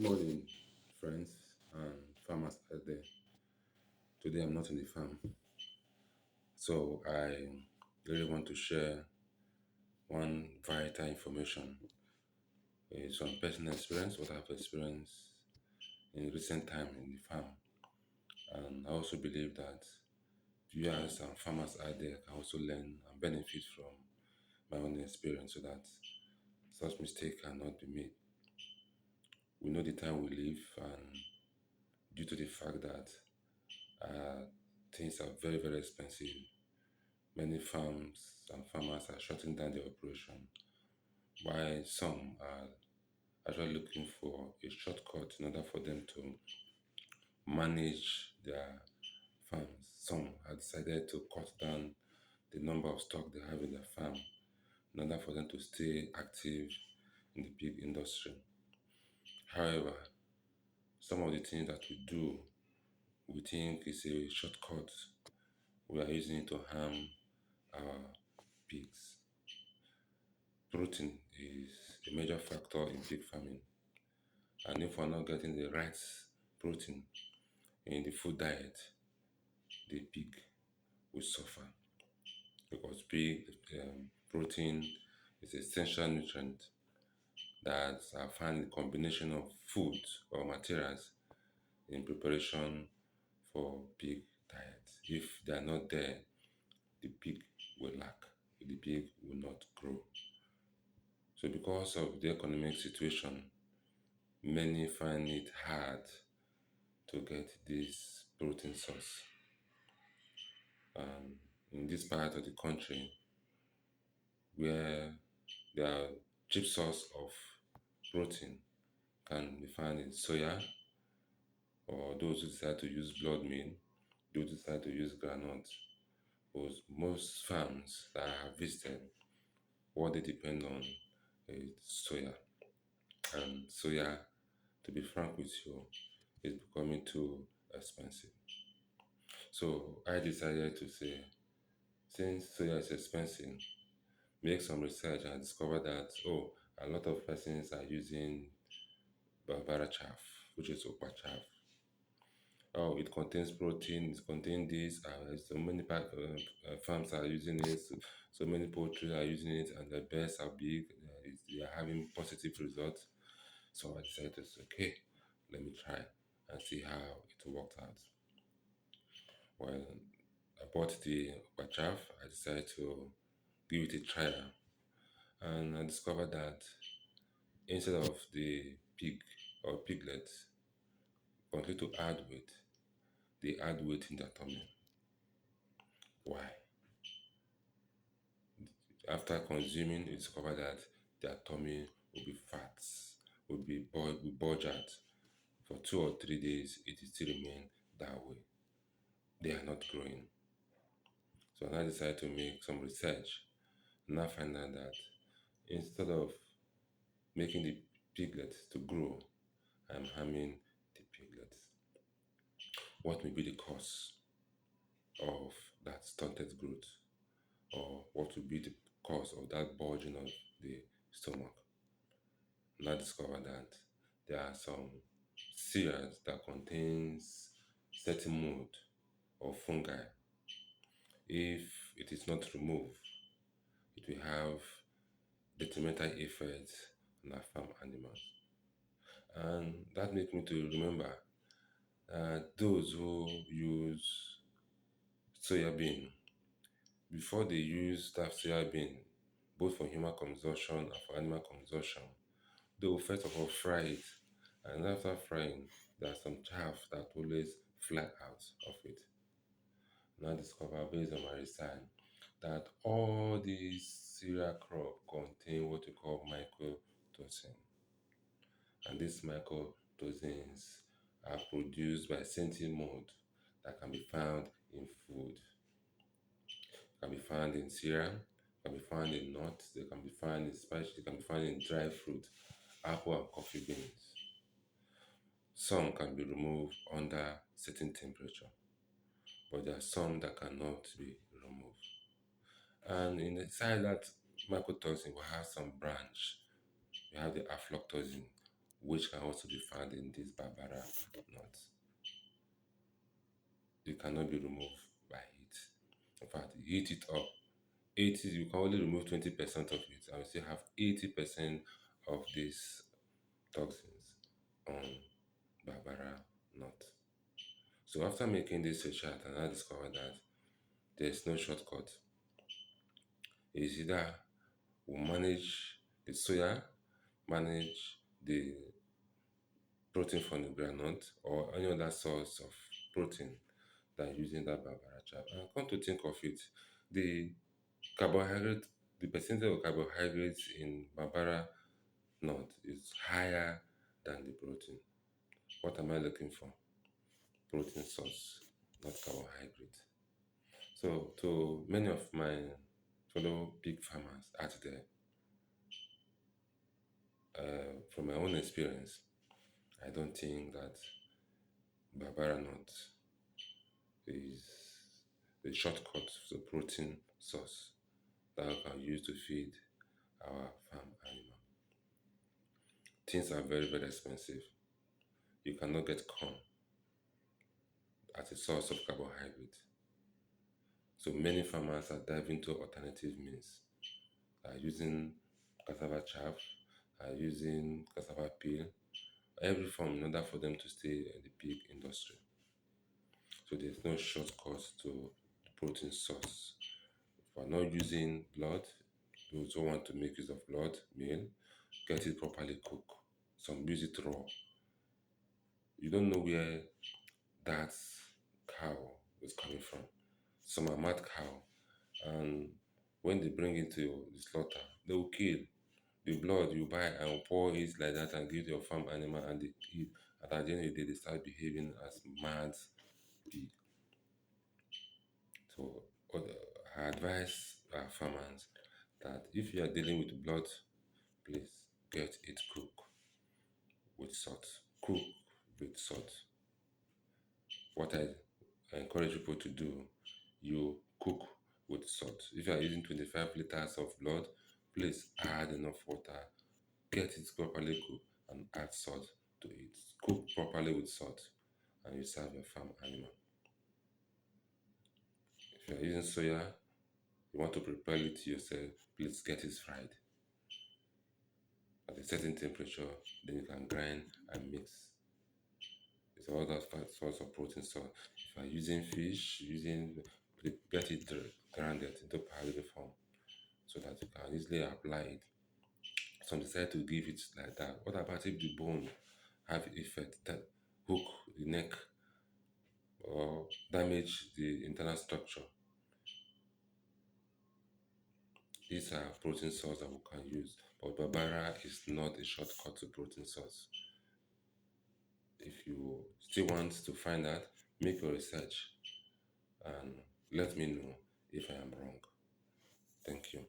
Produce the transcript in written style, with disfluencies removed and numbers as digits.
Morning, friends and farmers out there. Today I'm not in the farm, so I really want to share one vital information. It's some personal experience, what I've experienced in recent time in the farm, and I also believe that viewers and farmers out there can also learn and benefit from my own experience, so that such mistake cannot be made. We know the time we live, and due to the fact that uh, things are very very expensive. Many farms and farmers are shutting down their operation, while some are actually looking for a shortcut in order for them to manage their farms. Some have decided to cut down the number of stock they have in their farm in order for them to stay active in the pig industry. However, some of the things that we do, we think is a shortcut. We are using it to harm our pigs. Protein is a major factor in pig farming, and if we're not getting the right protein in the food diet, the pig will suffer because pig protein is essential nutrient that are found in combination of food or materials in preparation for pig diet. If they are not there, the pig will lack, the pig will not grow. So because of the economic situation, many find it hard to get this protein source. In this part of the country where the cheap source of protein can be found in soya, or those who decide to use blood meal, those who decide to use groundnut. Because most farms that I have visited, what they depend on is soya. And soya, to be frank with you, is becoming too expensive. So I decided to say, since soya is expensive, make some research and discover that a lot of persons are using Barbara chaff, which is Opa chaff. Oh, it contains protein, it contains this, so many farms are using it, so many poultry are using it, and the birds are big, they are having positive results. So I decided to say, okay, let me try and see how it worked out. Well, I bought the Opa chaff, I decided to give it a trial, and I discovered that instead of the pig or piglet continue to add weight, they add weight in their tummy. Why? After consuming, you discover that their tummy will be fat, will bulge out. For 2 or 3 days, it will still remain that way. They are not growing. So I decided to make some research. Now find out that instead of making the piglets to grow, I'm harming the piglets. What may be the cause of that stunted growth, or what will be the cause of that bulging of the stomach? Now discover that there are some cereals that contains certain mold or fungi. If it is not removed, it will have detrimental effects on our farm animals. And that makes me to remember those who use soya bean, before they use that soya bean, both for human consumption and for animal consumption, they will first of all fry it. And after frying, there are some chaff that always fly out of it. Now discover based on my research that all these cereal crop contain what we call mycotoxin. And these mycotoxins are produced by certain mold that can be found in food, can be found in cereal, can be found in nuts, they can be found in spices, they can be found in dry fruit, apple and coffee beans. Some can be removed under certain temperature, but there are some that cannot be removed. And inside that mycotoxin, we have some branch. We have the aflatoxin, which can also be found in this Barbara nut. It cannot be removed by heat. In fact, you heat it up. 80, you can only remove 20% of it, and you still have 80% of these toxins on Barbara nut. So after making this research, and I discovered that there's no shortcut. It's either we manage the soya, manage the protein from the groundnut, or any other source of protein than using that Barbara chap. And come to think of it, the carbohydrate, the percentage of carbohydrates in Barbara nut is higher than the protein. What am I looking for? Protein source, not carbohydrate. So, to many of my fellow pig farmers out there, from my own experience, I don't think that Barbara nut is a shortcut to protein source that we can use to feed our farm animal. Things are very, very expensive. You cannot get corn as a source of carbohydrate. So many farmers are diving to alternative means, are using cassava chaff, are using cassava peel, every form in order for them to stay in the pig industry. So there's no shortcut to the protein source. If we're not using blood, those who want to make use of blood meal, get it properly cooked. Some use it raw. You don't know where that cow is coming from. Some are mad cow, and when they bring it to the slaughter, they will kill. The blood you buy and pour it like that and give to your farm animal and they eat. And at the end of the day, they start behaving as mad pig. So I advise our farmers that if you are dealing with blood, please get it cooked with salt. Cook with salt. What I encourage people to do, you cook with salt. If you are using 25 liters of blood, please add enough water, get it properly cooked, and add salt to it. Cook properly with salt, and you serve your farm animal. If you are using soya, you want to prepare it yourself, please get it fried at a certain temperature, then you can grind and mix. It's all that source of protein. So if you are using fish, get it grounded into powder form so that you can easily apply it. Some decide to give it like that. What about if the bone have effect that hook the neck or damage the internal structure? These are protein source that we can use, but Barbara is not a shortcut to protein source. If you still want to find out, make your research and let me know if I am wrong. Thank you.